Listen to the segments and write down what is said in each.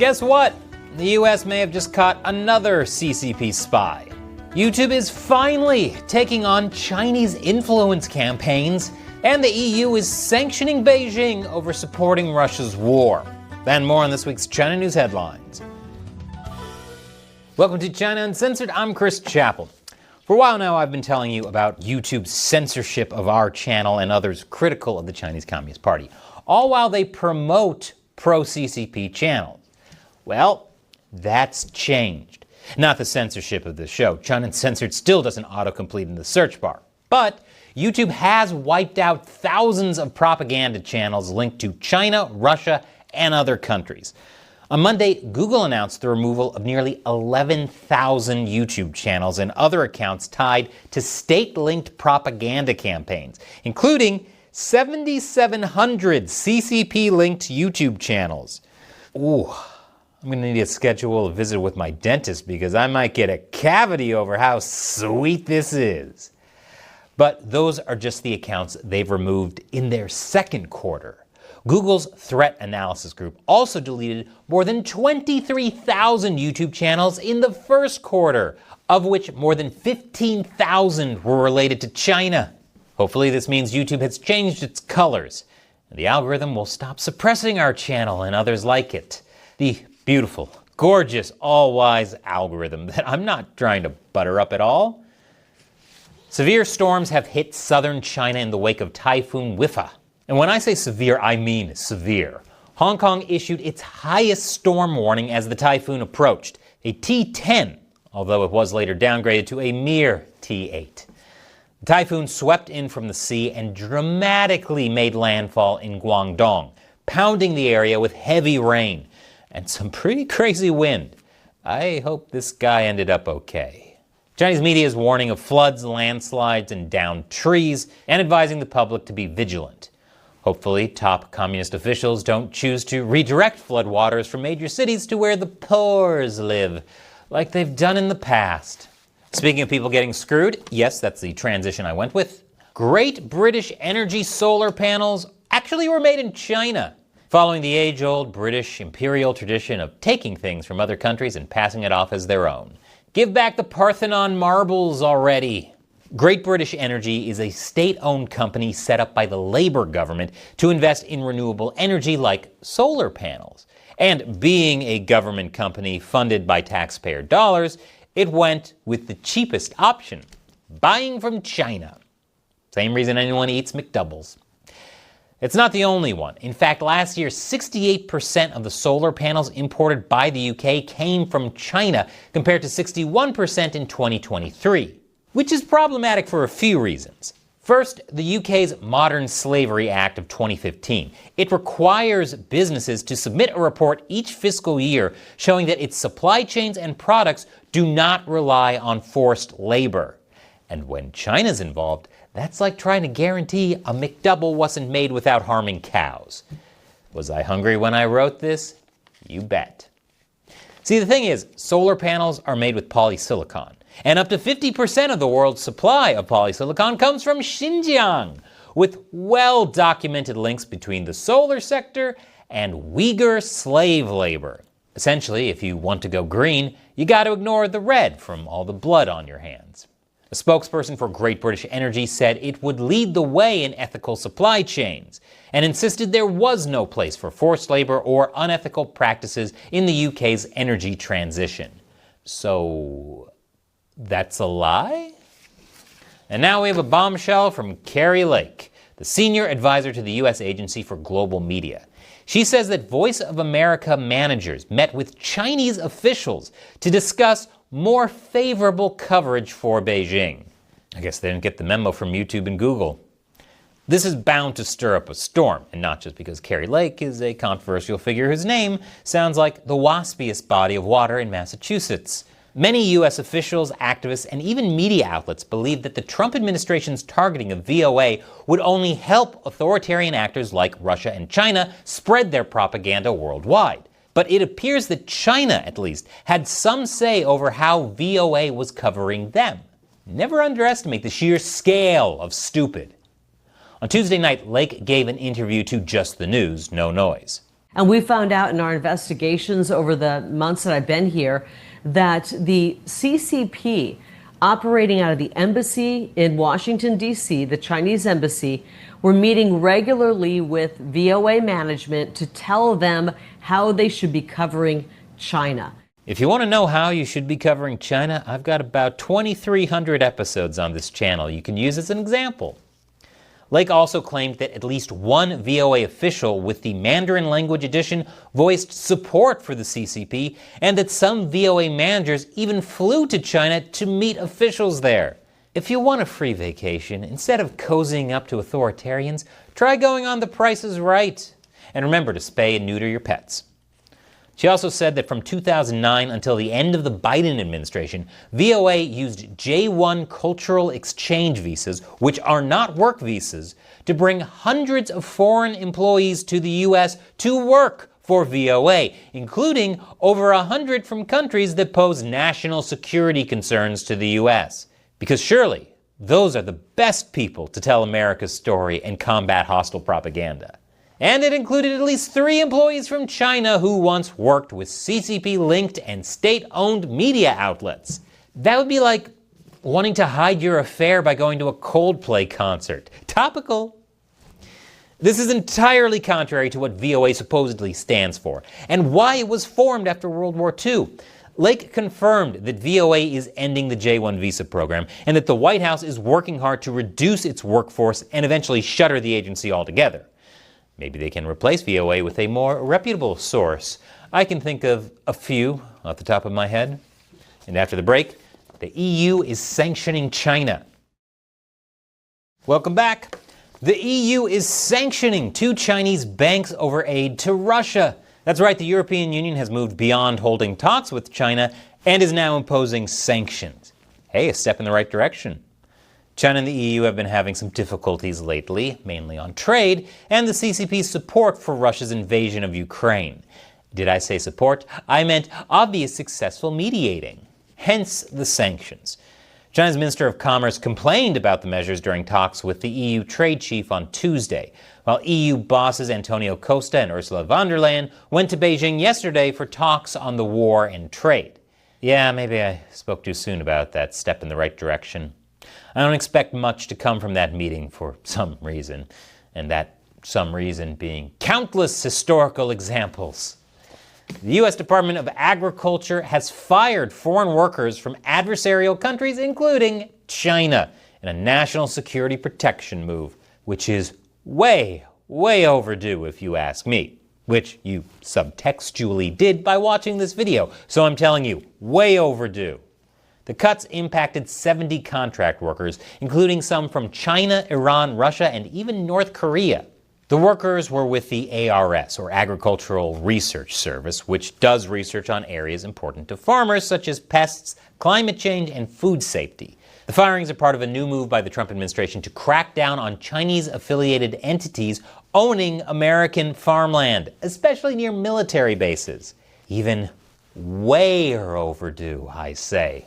Guess what? The US may have just caught another CCP spy. YouTube is finally taking on Chinese influence campaigns, and the EU is sanctioning Beijing over supporting Russia's war. And more on this week's China News Headlines. Welcome to China Uncensored. I'm Chris Chappell. For a while now, I've been telling you about YouTube's censorship of our channel and others critical of the Chinese Communist Party, all while they promote pro-CCP channels. Well, that's changed. Not the censorship of the show. China Uncensored still doesn't autocomplete in the search bar. But YouTube has wiped out thousands of propaganda channels linked to China, Russia, and other countries. On Monday, Google announced the removal of nearly 11,000 YouTube channels and other accounts tied to state-linked propaganda campaigns, including 7,700 CCP-linked YouTube channels. Ooh. I'm going to need to schedule a visit with my dentist because I might get a cavity over how sweet this is. But those are just the accounts they've removed in their second quarter. Google's threat analysis group also deleted more than 23,000 YouTube channels in the first quarter, of which more than 15,000 were related to China. Hopefully this means YouTube has changed its colors, and the algorithm will stop suppressing our channel and others like it. The beautiful, gorgeous, all-wise algorithm that I'm not trying to butter up at all. Severe storms have hit southern China in the wake of Typhoon Wifa. And when I say severe, I mean severe. Hong Kong issued its highest storm warning as the typhoon approached, a T10, although it was later downgraded to a mere T8. The typhoon swept in from the sea and dramatically made landfall in Guangdong, pounding the area with heavy rain and some pretty crazy wind. I hope this guy ended up okay. Chinese media is warning of floods, landslides, and downed trees, and advising the public to be vigilant. Hopefully, top communist officials don't choose to redirect floodwaters from major cities to where the poors live, like they've done in the past. Speaking of people getting screwed, yes, that's the transition I went with. Great British Energy solar panels actually were made in China, following the age-old British imperial tradition of taking things from other countries and passing it off as their own. Give back the Parthenon marbles already. Great British Energy is a state-owned company set up by the Labour government to invest in renewable energy like solar panels. And being a government company funded by taxpayer dollars, it went with the cheapest option, buying from China. Same reason anyone eats McDoubles. It's not the only one. In fact, last year, 68% of the solar panels imported by the UK came from China, compared to 61% in 2023, which is problematic for a few reasons. First, the UK's Modern Slavery Act of 2015. It requires businesses to submit a report each fiscal year showing that its supply chains and products do not rely on forced labor. And when China's involved, that's like trying to guarantee a McDouble wasn't made without harming cows. Was I hungry when I wrote this? You bet. See, the thing is, solar panels are made with polysilicon, and up to 50% of the world's supply of polysilicon comes from Xinjiang, with well-documented links between the solar sector and Uyghur slave labor. Essentially, if you want to go green, you got to ignore the red from all the blood on your hands. A spokesperson for Great British Energy said it would lead the way in ethical supply chains and insisted there was no place for forced labor or unethical practices in the UK's energy transition. So, that's a lie? And now we have a bombshell from Kari Lake, the senior advisor to the US Agency for Global Media. She says that Voice of America managers met with Chinese officials to discuss more favorable coverage for Beijing. I guess they didn't get the memo from YouTube and Google. This is bound to stir up a storm, and not just because Kari Lake is a controversial figure whose name sounds like the waspiest body of water in Massachusetts. Many U.S. officials, activists, and even media outlets believe that the Trump administration's targeting of VOA would only help authoritarian actors like Russia and China spread their propaganda worldwide. But it appears that China, at least, had some say over how VOA was covering them. Never underestimate the sheer scale of stupid. On Tuesday night, Lake gave an interview to Just the News, No Noise. And we found out in our investigations over the months that I've been here that the CCP operating out of the embassy in Washington, D.C., the Chinese embassy, were meeting regularly with VOA management to tell them how they should be covering China. If you want to know how you should be covering China, I've got about 2,300 episodes on this channel you can use as an example. Lake also claimed that at least one VOA official with the Mandarin language edition voiced support for the CCP, and that some VOA managers even flew to China to meet officials there. If you want a free vacation, instead of cozying up to authoritarians, try going on The Price is Right. And remember to spay and neuter your pets. She also said that from 2009 until the end of the Biden administration, VOA used J-1 cultural exchange visas, which are not work visas, to bring hundreds of foreign employees to the U.S. to work for VOA, including over 100 from countries that pose national security concerns to the U.S. Because surely, those are the best people to tell America's story and combat hostile propaganda. And it included at least 3 employees from China who once worked with CCP-linked and state-owned media outlets. That would be like wanting to hide your affair by going to a Coldplay concert. Topical. This is entirely contrary to what VOA supposedly stands for, and why it was formed after World War II. Lake confirmed that VOA is ending the J-1 visa program, and that the White House is working hard to reduce its workforce and eventually shutter the agency altogether. Maybe they can replace VOA with a more reputable source. I can think of a few off the top of my head. And after the break, the EU is sanctioning China. Welcome back. The EU is sanctioning 2 Chinese banks over aid to Russia. That's right, the European Union has moved beyond holding talks with China and is now imposing sanctions. Hey, a step in the right direction. China and the EU have been having some difficulties lately, mainly on trade, and the CCP's support for Russia's invasion of Ukraine. Did I say support? I meant obvious successful mediating. Hence the sanctions. China's Minister of Commerce complained about the measures during talks with the EU trade chief on Tuesday, while EU bosses Antonio Costa and Ursula von der Leyen went to Beijing yesterday for talks on the war and trade. Yeah, maybe I spoke too soon about that step in the right direction. I don't expect much to come from that meeting for some reason, and that some reason being countless historical examples. The U.S. Department of Agriculture has fired foreign workers from adversarial countries, including China, in a national security protection move, which is way overdue if you ask me, which you subtextually did by watching this video, so I'm telling you, way overdue. The cuts impacted 70 contract workers, including some from China, Iran, Russia, and even North Korea. The workers were with the ARS, or Agricultural Research Service, which does research on areas important to farmers, such as pests, climate change, and food safety. The firings are part of a new move by the Trump administration to crack down on Chinese-affiliated entities owning American farmland, especially near military bases. Even way overdue, I say.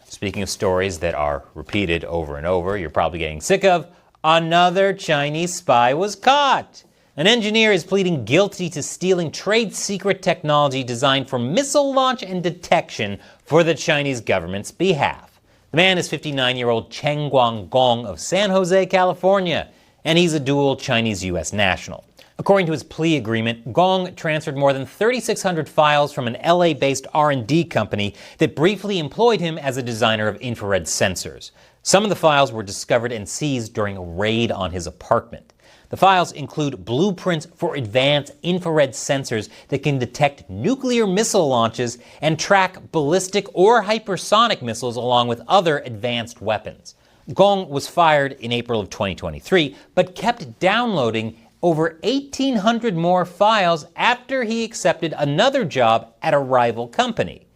Speaking of stories that are repeated over and over, you're probably getting sick of, another Chinese spy was caught. An engineer is pleading guilty to stealing trade secret technology designed for missile launch and detection for the Chinese government's behalf. The man is 59-year-old Cheng Guanggong of San Jose, California, and he's a dual Chinese-U.S. national. According to his plea agreement, Gong transferred more than 3,600 files from an LA-based R&D company that briefly employed him as a designer of infrared sensors. Some of the files were discovered and seized during a raid on his apartment. The files include blueprints for advanced infrared sensors that can detect nuclear missile launches and track ballistic or hypersonic missiles along with other advanced weapons. Gong was fired in April of 2023, but kept downloading over 1,800 more files after he accepted another job at a rival company,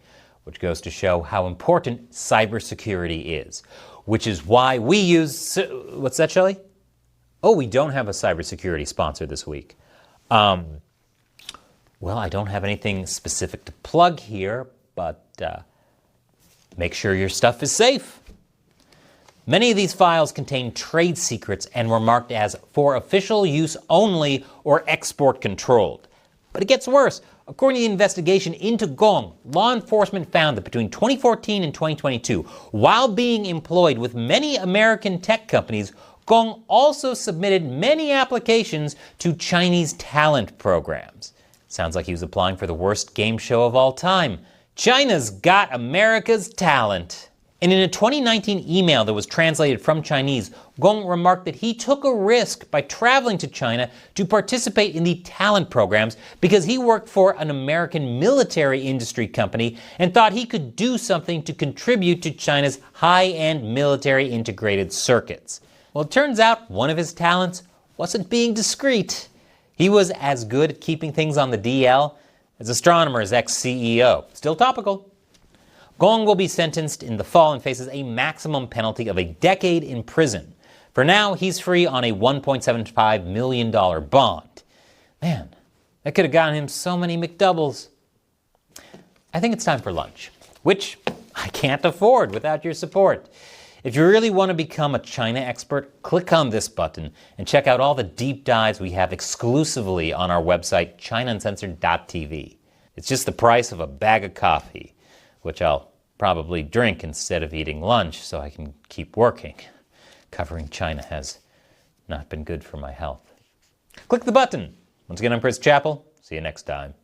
which goes to show how important cybersecurity is, which is why we use... What's that, Shelley? Oh, we don't have a cybersecurity sponsor this week. Well, I don't have anything specific to plug here, but make sure your stuff is safe. Many of these files contain trade secrets and were marked as for official use only or export controlled. But it gets worse. According to the investigation into Gong, law enforcement found that between 2014 and 2022, while being employed with many American tech companies, Gong also submitted many applications to Chinese talent programs. Sounds like he was applying for the worst game show of all time. China's Got America's Talent. And in a 2019 email that was translated from Chinese, Gong remarked that he took a risk by traveling to China to participate in the talent programs because he worked for an American military industry company and thought he could do something to contribute to China's high-end military integrated circuits. Well, it turns out one of his talents wasn't being discreet. He was as good at keeping things on the DL as Astronomer's ex-CEO. Still topical. Gong will be sentenced in the fall and faces a maximum penalty of a decade in prison. For now, he's free on a $1.75 million bond. Man, that could have gotten him so many McDoubles. I think it's time for lunch, which I can't afford without your support. If you really want to become a China expert, click on this button and check out all the deep dives we have exclusively on our website, ChinaUncensored.tv. It's just the price of a bag of coffee, which I'll probably drink instead of eating lunch so I can keep working. Covering China has not been good for my health. Click the button. Once again, I'm Chris Chappell. See you next time.